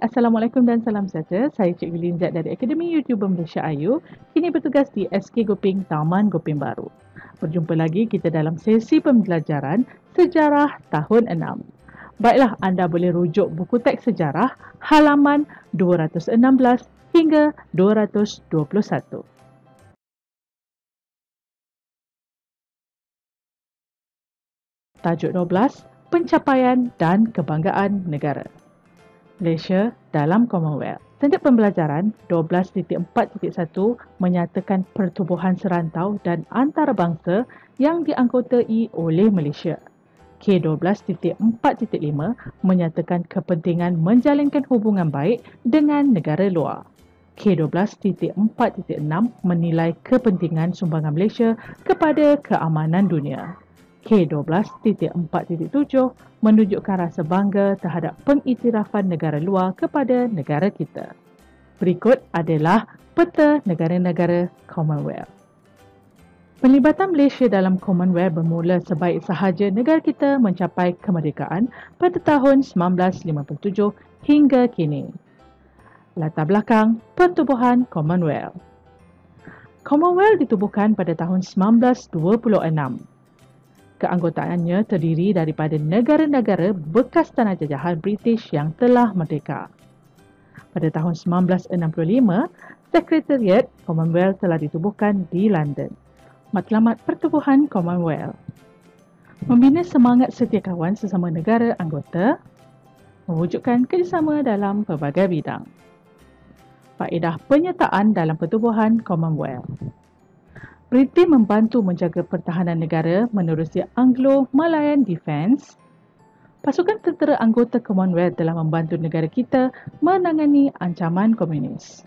Assalamualaikum dan salam sejahtera. Saya Cikgu Linzat dari Akademi YouTuber Malaysia Ayu. Kini bertugas di SK Gopeng, Taman Gopeng Baru. Berjumpa lagi kita dalam sesi pembelajaran Sejarah Tahun 6. Baiklah, anda boleh rujuk buku teks sejarah halaman 216 hingga 221. Tajuk 12, Pencapaian dan Kebanggaan Negara. Malaysia dalam Commonwealth. Setiap pembelajaran 12.4.1 menyatakan pertubuhan serantau dan antarabangsa yang dianggotai oleh Malaysia. K12.4.5 menyatakan kepentingan menjalinkan hubungan baik dengan negara luar. K12.4.6 menilai kepentingan sumbangan Malaysia kepada keamanan dunia. K12.4.7 menunjukkan rasa bangga terhadap pengiktirafan negara luar kepada negara kita. Berikut adalah peta negara-negara Commonwealth. Penlibatan Malaysia dalam Commonwealth bermula sebaik sahaja negara kita mencapai kemerdekaan pada tahun 1957 hingga kini. Latar belakang pertubuhan Commonwealth. Commonwealth ditubuhkan pada tahun 1926. Keanggotaannya terdiri daripada negara-negara bekas tanah jajahan British yang telah merdeka. Pada tahun 1965, Sekretariat Commonwealth telah ditubuhkan di London. Matlamat pertubuhan Commonwealth: membina semangat setia kawan sesama negara anggota, mewujudkan kerjasama dalam pelbagai bidang. Faedah penyertaan dalam pertubuhan Commonwealth: British membantu menjaga pertahanan negara menerusi Anglo-Malayan Defence. Pasukan tentera anggota Commonwealth telah membantu negara kita menangani ancaman komunis.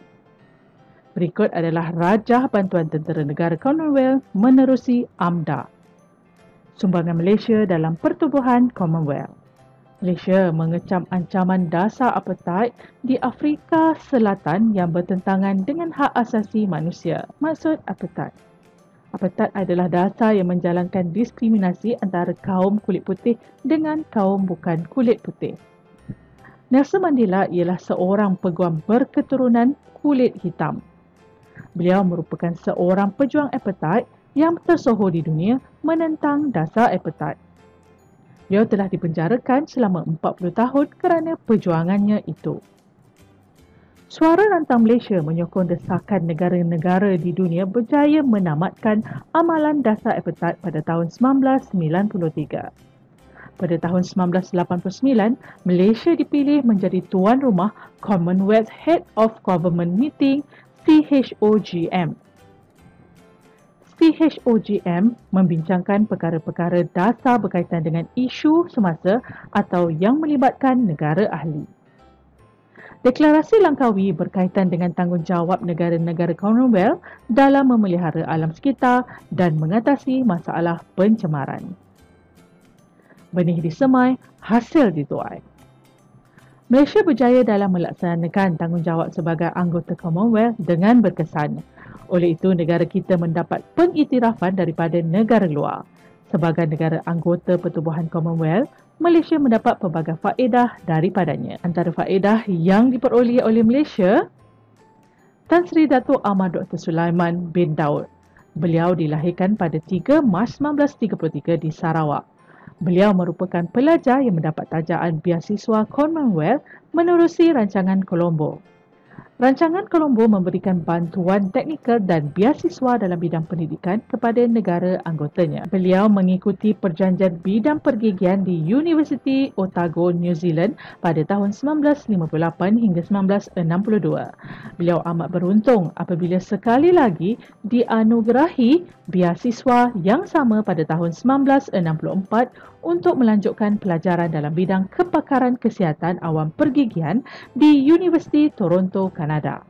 Berikut adalah rajah bantuan tentera negara Commonwealth menerusi AMDA. Sumbangan Malaysia dalam pertubuhan Commonwealth. Malaysia mengecam ancaman dasar apartheid di Afrika Selatan yang bertentangan dengan hak asasi manusia. Maksud apartheid: apartheid adalah dasar yang menjalankan diskriminasi antara kaum kulit putih dengan kaum bukan kulit putih. Nelson Mandela ialah seorang peguam berketurunan kulit hitam. Beliau merupakan seorang pejuang apartheid yang tersohor di dunia menentang dasar apartheid. Beliau telah dipenjarakan selama 40 tahun kerana perjuangannya itu. Suara Rantang Malaysia menyokong desakan negara-negara di dunia berjaya menamatkan amalan dasar apartheid pada tahun 1993. Pada tahun 1989, Malaysia dipilih menjadi tuan rumah Commonwealth Head of Government Meeting CHOGM. CHOGM membincangkan perkara-perkara dasar berkaitan dengan isu semasa atau yang melibatkan negara ahli. Deklarasi Langkawi berkaitan dengan tanggungjawab negara-negara Commonwealth dalam memelihara alam sekitar dan mengatasi masalah pencemaran. Benih disemai, hasil dituai. Malaysia berjaya dalam melaksanakan tanggungjawab sebagai anggota Commonwealth dengan berkesan. Oleh itu, negara kita mendapat pengiktirafan daripada negara luar. Sebagai negara anggota pertubuhan Commonwealth, Malaysia mendapat pelbagai faedah daripadanya. Antara faedah yang diperoleh oleh Malaysia: Tan Sri Datuk Ahmad Dr. Sulaiman bin Daud. Beliau dilahirkan pada 3 Mac 1933 di Sarawak. Beliau merupakan pelajar yang mendapat tajaan beasiswa Commonwealth menerusi rancangan Colombo. Rancangan Colombo memberikan bantuan teknikal dan beasiswa dalam bidang pendidikan kepada negara anggotanya. Beliau mengikuti perjanjian bidang pergigian di Universiti Otago, New Zealand pada tahun 1958 hingga 1962. Beliau amat beruntung apabila sekali lagi dianugerahi beasiswa yang sama pada tahun 1964 untuk melanjutkan pelajaran dalam bidang kepakaran kesihatan awam pergigian di Universiti Toronto, Kanada.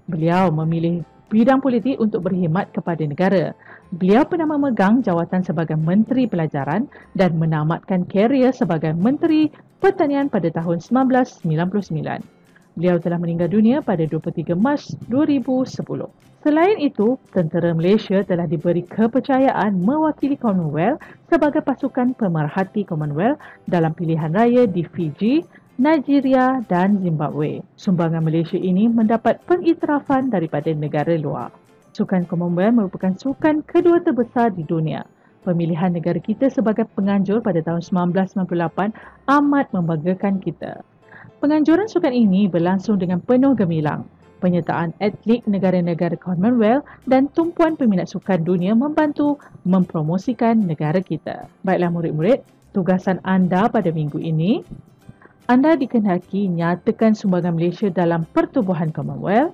Beliau memilih bidang politik untuk berkhidmat kepada negara. Beliau pernah memegang jawatan sebagai Menteri Pelajaran dan menamatkan karier sebagai Menteri Pertanian pada tahun 1999. Beliau telah meninggal dunia pada 23 Mac 2010. Selain itu, tentera Malaysia telah diberi kepercayaan mewakili Commonwealth sebagai pasukan pemerhati Commonwealth dalam pilihan raya di Fiji, Nigeria dan Zimbabwe. Sumbangan Malaysia ini mendapat pengiktirafan daripada negara luar. Sukan Commonwealth merupakan sukan kedua terbesar di dunia. Pemilihan negara kita sebagai penganjur pada tahun 1998 amat membanggakan kita. Penganjuran sukan ini berlangsung dengan penuh gemilang. Penyertaan atlet negara-negara Commonwealth dan tumpuan peminat sukan dunia membantu mempromosikan negara kita. Baiklah murid-murid, tugasan anda pada minggu ini, anda dikehendaki nyatakan sumbangan Malaysia dalam pertubuhan Commonwealth.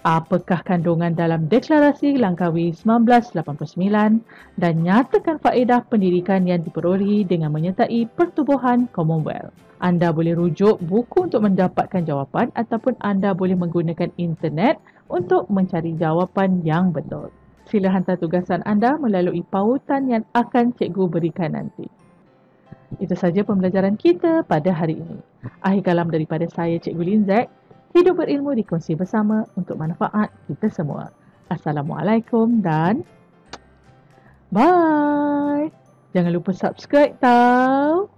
Apakah kandungan dalam Deklarasi Langkawi 1989 dan nyatakan faedah pendidikan yang diperolehi dengan menyertai pertubuhan Commonwealth. Anda boleh rujuk buku untuk mendapatkan jawapan ataupun anda boleh menggunakan internet untuk mencari jawapan yang betul. Sila hantar tugasan anda melalui pautan yang akan cikgu berikan nanti. Itu saja pembelajaran kita pada hari ini. Akhir kalam daripada saya, Cikgu Linzek. Hidup berilmu dikongsi bersama untuk manfaat kita semua. Assalamualaikum dan bye. Jangan lupa subscribe tau.